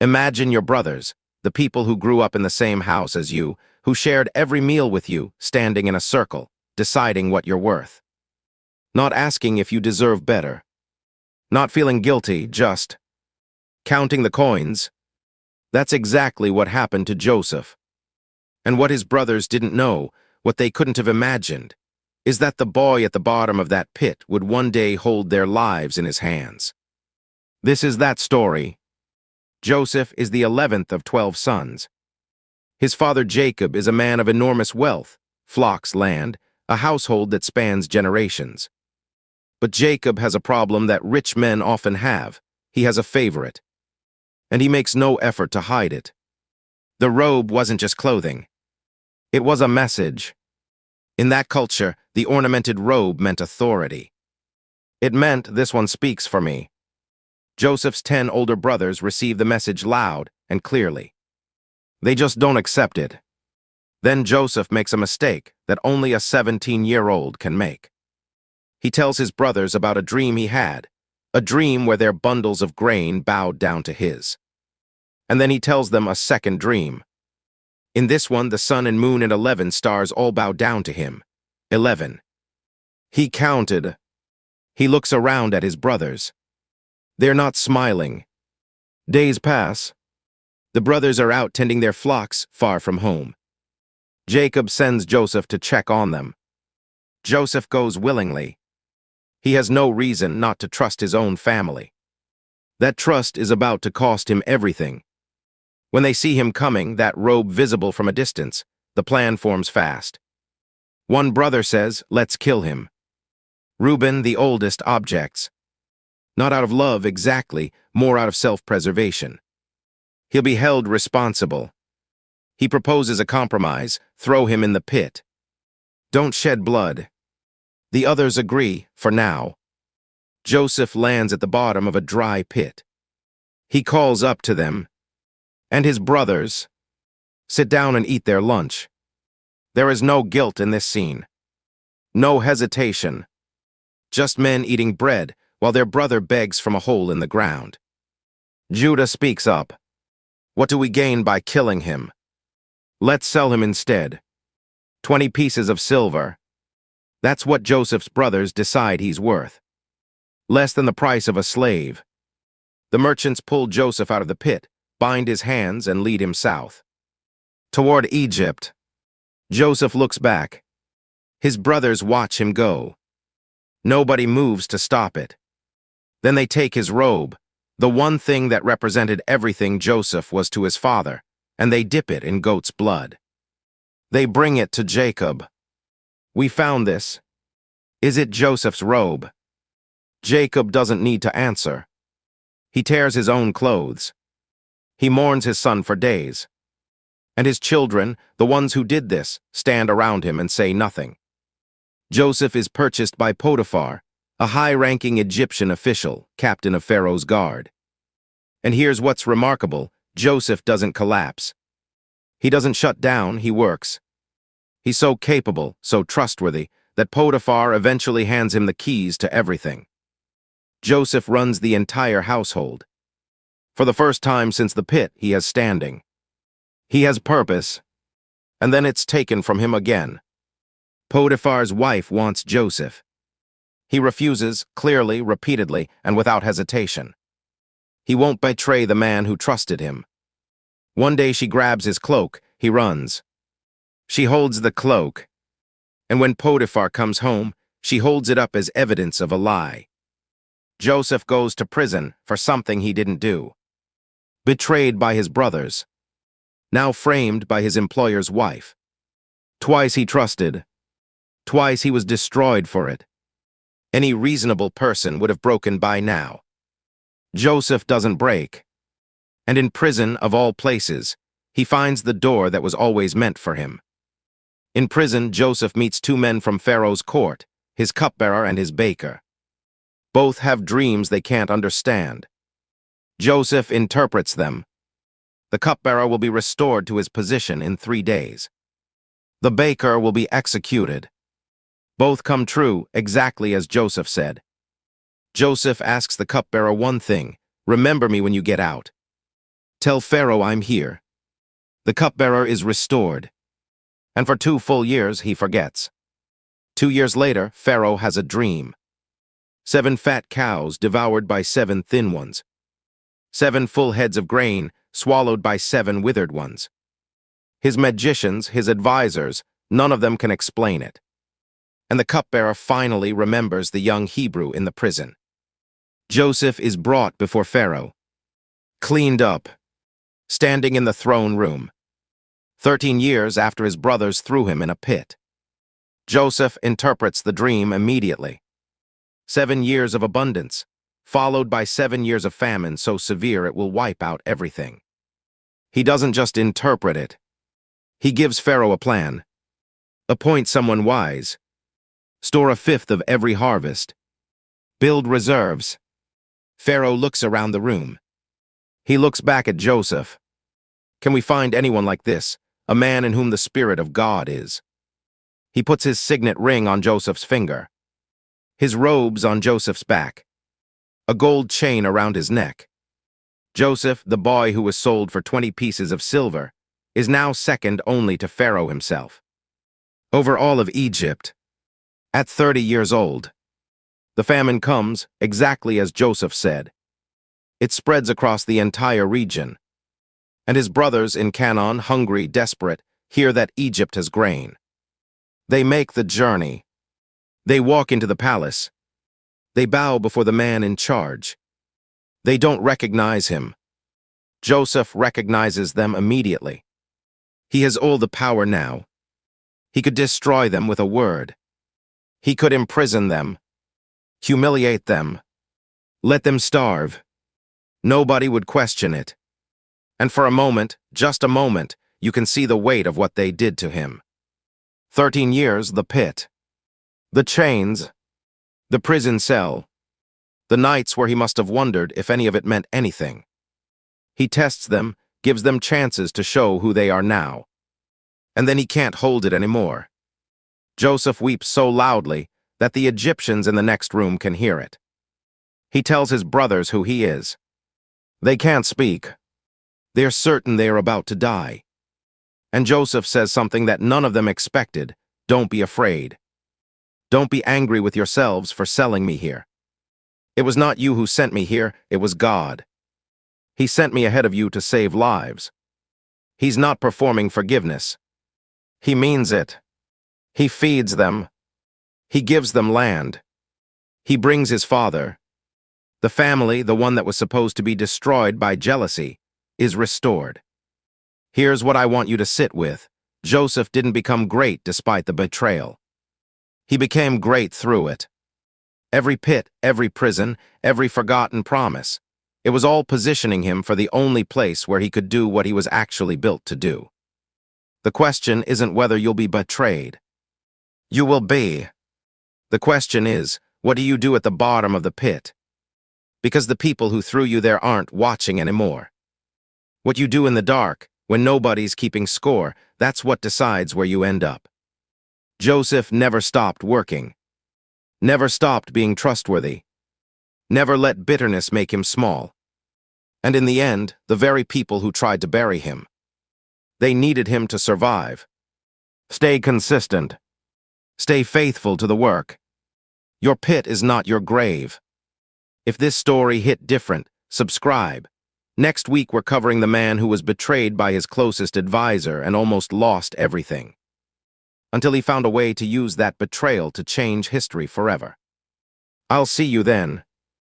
Imagine your brothers, the people who grew up in the same house as you, who shared every meal with you, standing in a circle, deciding what you're worth. Not asking if you deserve better. Not feeling guilty, just counting the coins. That's exactly what happened to Joseph. And what his brothers didn't know, what they couldn't have imagined, is that the boy at the bottom of that pit would one day hold their lives in his hands. This is that story. Joseph is the 11th of 12 sons. His father Jacob is a man of enormous wealth, flocks, land, a household that spans generations. But Jacob has a problem that rich men often have. He has a favorite. And he makes no effort to hide it. The robe wasn't just clothing. It was a message. In that culture, the ornamented robe meant authority. It meant, "This one speaks for me." Joseph's 10 older brothers receive the message loud and clearly. They just don't accept it. Then Joseph makes a mistake that only a 17-year-old can make. He tells his brothers about a dream he had, a dream where their bundles of grain bowed down to his. And then he tells them a second dream. In this one, the sun and moon and 11 stars all bow down to him. 11. He counted. He looks around at his brothers. They're not smiling. Days pass. The brothers are out tending their flocks far from home. Jacob sends Joseph to check on them. Joseph goes willingly. He has no reason not to trust his own family. That trust is about to cost him everything. When they see him coming, that robe visible from a distance, the plan forms fast. One brother says, "Let's kill him." Reuben, the oldest, objects. Not out of love exactly, more out of self-preservation. He'll be held responsible. He proposes a compromise, throw him in the pit. Don't shed blood. The others agree, for now. Joseph lands at the bottom of a dry pit. He calls up to them, and his brothers sit down and eat their lunch. There is no guilt in this scene. No hesitation. Just men eating bread while their brother begs from a hole in the ground. Judah speaks up. What do we gain by killing him? Let's sell him instead. 20 pieces of silver. That's what Joseph's brothers decide he's worth. Less than the price of a slave. The merchants pull Joseph out of the pit, bind his hands, and lead him south. Toward Egypt. Joseph looks back. His brothers watch him go. Nobody moves to stop it. Then they take his robe, the one thing that represented everything Joseph was to his father, and they dip it in goat's blood. They bring it to Jacob. "We found this. Is it Joseph's robe?" Jacob doesn't need to answer. He tears his own clothes. He mourns his son for days. And his children, the ones who did this, stand around him and say nothing. Joseph is purchased by Potiphar, a high-ranking Egyptian official, captain of Pharaoh's guard. And here's what's remarkable: Joseph doesn't collapse. He doesn't shut down, he works. He's so capable, so trustworthy, that Potiphar eventually hands him the keys to everything. Joseph runs the entire household. For the first time since the pit, he has standing. He has purpose, and then it's taken from him again. Potiphar's wife wants Joseph. He refuses, clearly, repeatedly, and without hesitation. He won't betray the man who trusted him. One day she grabs his cloak, he runs. She holds the cloak, and when Potiphar comes home, she holds it up as evidence of a lie. Joseph goes to prison for something he didn't do. Betrayed by his brothers. Now framed by his employer's wife. Twice he trusted. Twice he was destroyed for it. Any reasonable person would have broken by now. Joseph doesn't break. And in prison, of all places, he finds the door that was always meant for him. In prison, Joseph meets 2 men from Pharaoh's court, his cupbearer and his baker. Both have dreams they can't understand. Joseph interprets them. The cupbearer will be restored to his position in 3 days. The baker will be executed. Both come true, exactly as Joseph said. Joseph asks the cupbearer one thing: remember me when you get out. Tell Pharaoh I'm here. The cupbearer is restored. And for 2 full years, he forgets. 2 years later, Pharaoh has a dream. 7 fat cows devoured by 7 thin ones. 7 full heads of grain swallowed by 7 withered ones. His magicians, his advisors, none of them can explain it. And the cupbearer finally remembers the young Hebrew in the prison. Joseph is brought before Pharaoh, cleaned up, standing in the throne room, 13 years after his brothers threw him in a pit. Joseph interprets the dream immediately. 7 years of abundance, followed by 7 years of famine so severe it will wipe out everything. He doesn't just interpret it. He gives Pharaoh a plan. Appoint someone wise. Store 1/5 of every harvest. Build reserves. Pharaoh looks around the room. He looks back at Joseph. Can we find anyone like this, a man in whom the Spirit of God is? He puts his signet ring on Joseph's finger, his robes on Joseph's back, a gold chain around his neck. Joseph, the boy who was sold for 20 pieces of silver, is now second only to Pharaoh himself. Over all of Egypt, at 30 years old, the famine comes exactly as Joseph said. It spreads across the entire region, and his brothers in Canaan, hungry, desperate, hear that Egypt has grain. They make the journey. They walk into the palace. They bow before the man in charge. They don't recognize him. Joseph recognizes them immediately. He has all the power now. He could destroy them with a word. He could imprison them, humiliate them, let them starve. Nobody would question it. And for a moment, just a moment, you can see the weight of what they did to him. 13 years, the pit, the chains, the prison cell, the nights where he must have wondered if any of it meant anything. He tests them, gives them chances to show who they are now. And then he can't hold it anymore. Joseph weeps so loudly that the Egyptians in the next room can hear it. He tells his brothers who he is. They can't speak. They're certain they are about to die. And Joseph says something that none of them expected. Don't be afraid. Don't be angry with yourselves for selling me here. It was not you who sent me here, it was God. He sent me ahead of you to save lives. He's not performing forgiveness. He means it. He feeds them. He gives them land. He brings his father. The family, the one that was supposed to be destroyed by jealousy, is restored. Here's what I want you to sit with. Joseph didn't become great despite the betrayal. He became great through it. Every pit, every prison, every forgotten promise. It was all positioning him for the only place where he could do what he was actually built to do. The question isn't whether you'll be betrayed. You will be. The question is, what do you do at the bottom of the pit? Because the people who threw you there aren't watching anymore. What you do in the dark, when nobody's keeping score, that's what decides where you end up. Joseph never stopped working. Never stopped being trustworthy. Never let bitterness make him small. And in the end, the very people who tried to bury him, they needed him to survive. Stay consistent. Stay faithful to the work. Your pit is not your grave. If this story hit different, subscribe. Next week we're covering the man who was betrayed by his closest advisor and almost lost everything, until he found a way to use that betrayal to change history forever. I'll see you then.